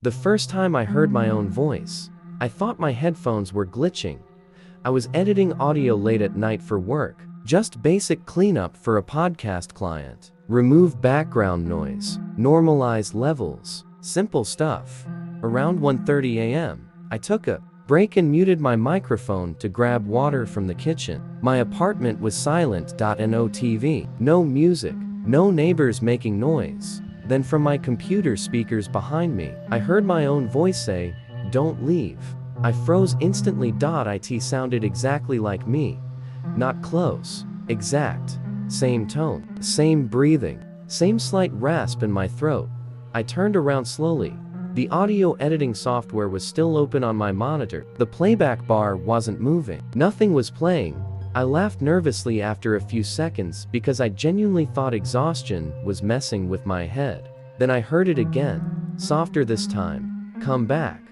The first time I heard my own voice, I thought my headphones were glitching. I was editing audio late at night for work, just basic cleanup for a podcast client. Remove background noise, normalize levels, simple stuff. Around 1:30 a.m., I took a break and muted my microphone to grab water from the kitchen. My apartment was silent. No TV, no music, no neighbors making noise. Then from my computer speakers behind me, I heard my own voice say, "Don't leave." I froze instantly. It sounded exactly like me. Not close, exact, same tone, same breathing, same slight rasp in my throat. I turned around slowly. The audio editing software was still open on my monitor. The playback bar wasn't moving. Nothing was playing. I laughed nervously after a few seconds because I genuinely thought exhaustion was messing with my head. Then I heard it again, softer this time. "Come back."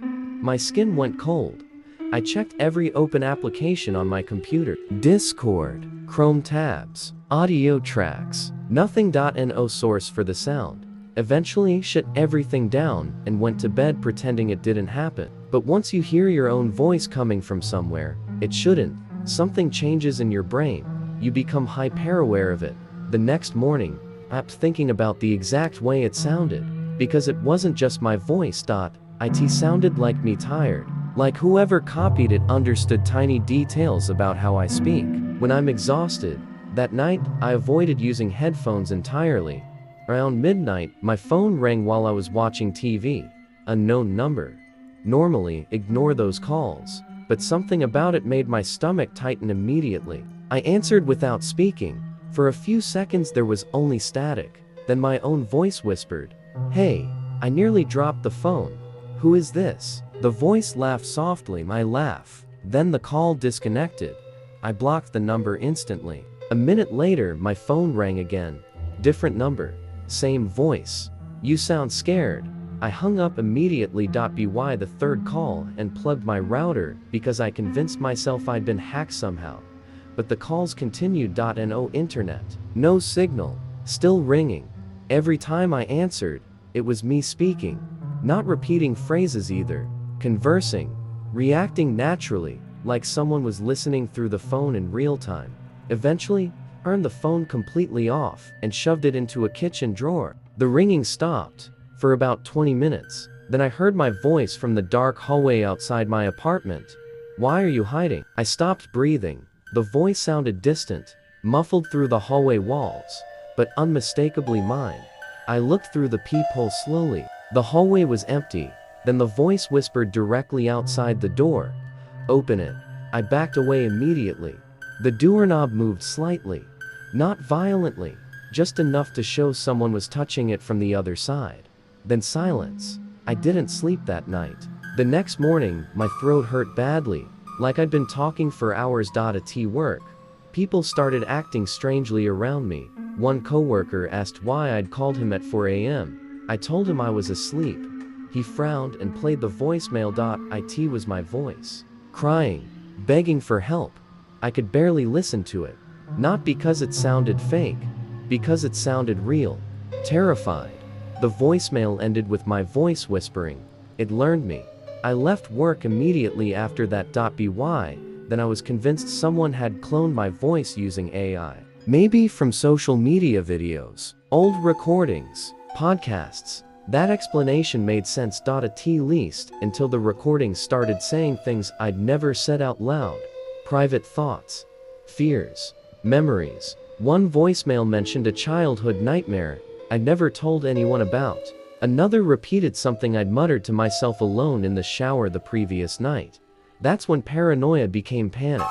My skin went cold. I checked every open application on my computer. Discord, Chrome tabs, audio tracks, nothing. No source for the sound. Eventually shut everything down and went to bed pretending it didn't happen. But once you hear your own voice coming from somewhere, it shouldn't. Something changes in your brain. You become hyper-aware of it. The next morning, I kept thinking about the exact way it sounded, because it wasn't just my voice. It sounded like me, tired. Like whoever copied it understood tiny details about how I speak. When I'm exhausted, that night, I avoided using headphones entirely. Around midnight, my phone rang while I was watching TV. Unknown number. Normally, ignore those calls, but something about it made my stomach tighten immediately. I answered without speaking. For a few seconds there was only static. Then my own voice whispered, "Hey." I nearly dropped the phone. "Who is this?" The voice laughed softly, my laugh. Then the call disconnected. I blocked the number instantly. A minute later, my phone rang again. Different number. Same voice. "You sound scared." I hung up immediately. By the third call and plugged my router because I convinced myself I'd been hacked somehow. But the calls continued. No internet, no signal, still ringing. Every time I answered, it was me speaking, not repeating phrases either, conversing, reacting naturally, like someone was listening through the phone in real time. Eventually, I turned the phone completely off and shoved it into a kitchen drawer. The ringing stopped for about 20 minutes. Then I heard my voice from the dark hallway outside my apartment. "Why are you hiding?" I stopped breathing. The voice sounded distant, muffled through the hallway walls, but unmistakably mine. I looked through the peephole slowly. The hallway was empty. Then the voice whispered directly outside the door, "Open it." I backed away immediately. The doorknob moved slightly. Not violently, just enough to show someone was touching it from the other side. Then silence. I didn't sleep that night. The next morning, my throat hurt badly, like I'd been talking for hours. At work, people started acting strangely around me. One coworker asked why I'd called him at 4 a.m. I told him I was asleep. He frowned and played the voicemail. It was my voice, crying, begging for help. I could barely listen to it. Not because it sounded fake, because it sounded real. Terrified. The voicemail ended with my voice whispering, "It learned me." I left work immediately after that. Then I was convinced someone had cloned my voice using AI. Maybe from social media videos, old recordings, podcasts. That explanation made sense. At least until the recordings started saying things I'd never said out loud. Private thoughts, fears, memories. One voicemail mentioned a childhood nightmare I'd never told anyone about. Another repeated something I'd muttered to myself alone in the shower the previous night. That's when paranoia became panic.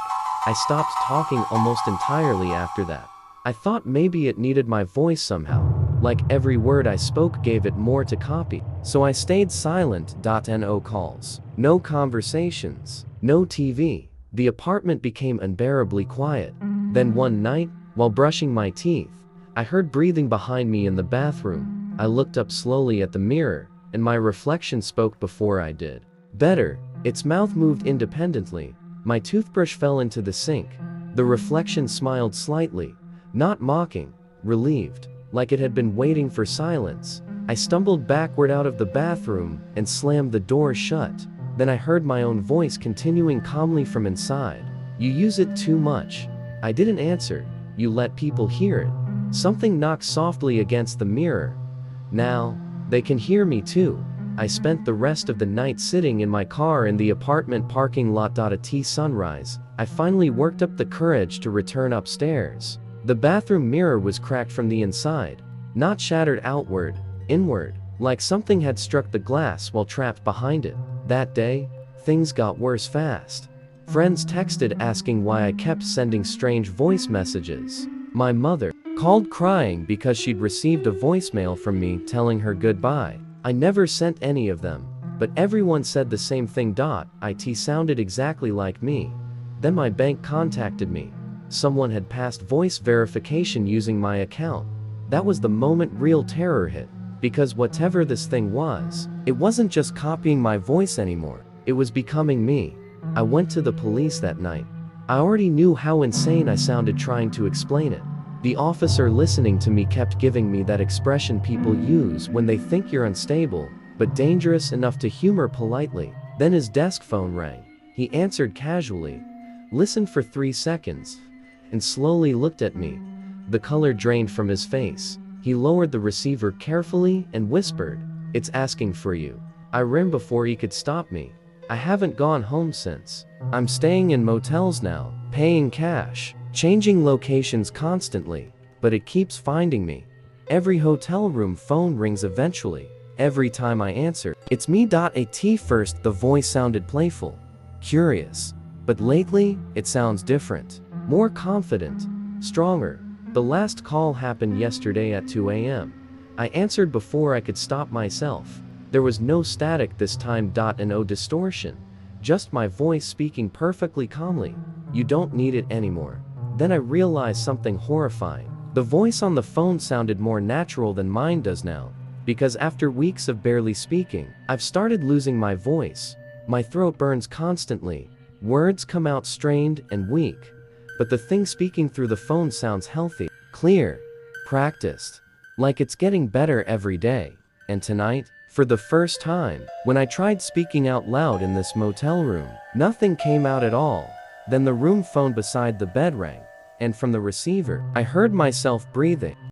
I stopped talking almost entirely after that. I thought maybe it needed my voice somehow, like every word I spoke gave it more to copy. So I stayed silent. No calls, no conversations, no TV. The apartment became unbearably quiet. Then one night, while brushing my teeth, I heard breathing behind me in the bathroom. I looked up slowly at the mirror, and my reflection spoke before I did. Better. Its mouth moved independently. My toothbrush fell into the sink. The reflection smiled slightly, not mocking, relieved. like it had been waiting for silence. I stumbled backward out of the bathroom and slammed the door shut. Then I heard my own voice continuing calmly from inside. "You use it too much." I didn't answer. "You let people hear it." Something knocked softly against the mirror. "Now, they can hear me too." I spent the rest of the night sitting in my car in the apartment parking lot. At sunrise, I finally worked up the courage to return upstairs. The bathroom mirror was cracked from the inside, not shattered outward, inward, like something had struck the glass while trapped behind it. That day, things got worse fast. Friends texted asking why I kept sending strange voice messages. My mother called crying because she'd received a voicemail from me telling her goodbye. I never sent any of them, but everyone said the same thing. It sounded exactly like me. Then my bank contacted me. Someone had passed voice verification using my account. That was the moment real terror hit, because whatever this thing was, it wasn't just copying my voice anymore, it was becoming me. I went to the police that night. I already knew how insane I sounded trying to explain it. The officer listening to me kept giving me that expression people use when they think you're unstable, but dangerous enough to humor politely. Then his desk phone rang. He answered casually, listened for 3 seconds, and slowly looked at me. The color drained from his face. He lowered the receiver carefully and whispered, "It's asking for you." I ran before he could stop me. I haven't gone home since. I'm staying in motels now, paying cash, changing locations constantly, but it keeps finding me. Every hotel room phone rings eventually. Every time I answer, "It's me." At first the voice sounded playful, curious, but lately it sounds different, more confident, stronger. The last call happened yesterday at 2 a.m. I answered before I could stop myself. There was no static this time, and no distortion, just my voice speaking perfectly calmly. "You don't need it anymore." Then I realized something horrifying. The voice on the phone sounded more natural than mine does now, because after weeks of barely speaking, I've started losing my voice. My throat burns constantly, words come out strained and weak, but the thing speaking through the phone sounds healthy, clear, practiced, like it's getting better every day. And tonight, for the first time, when I tried speaking out loud in this motel room, nothing came out at all. Then the room phone beside the bed rang, and from the receiver, I heard myself breathing.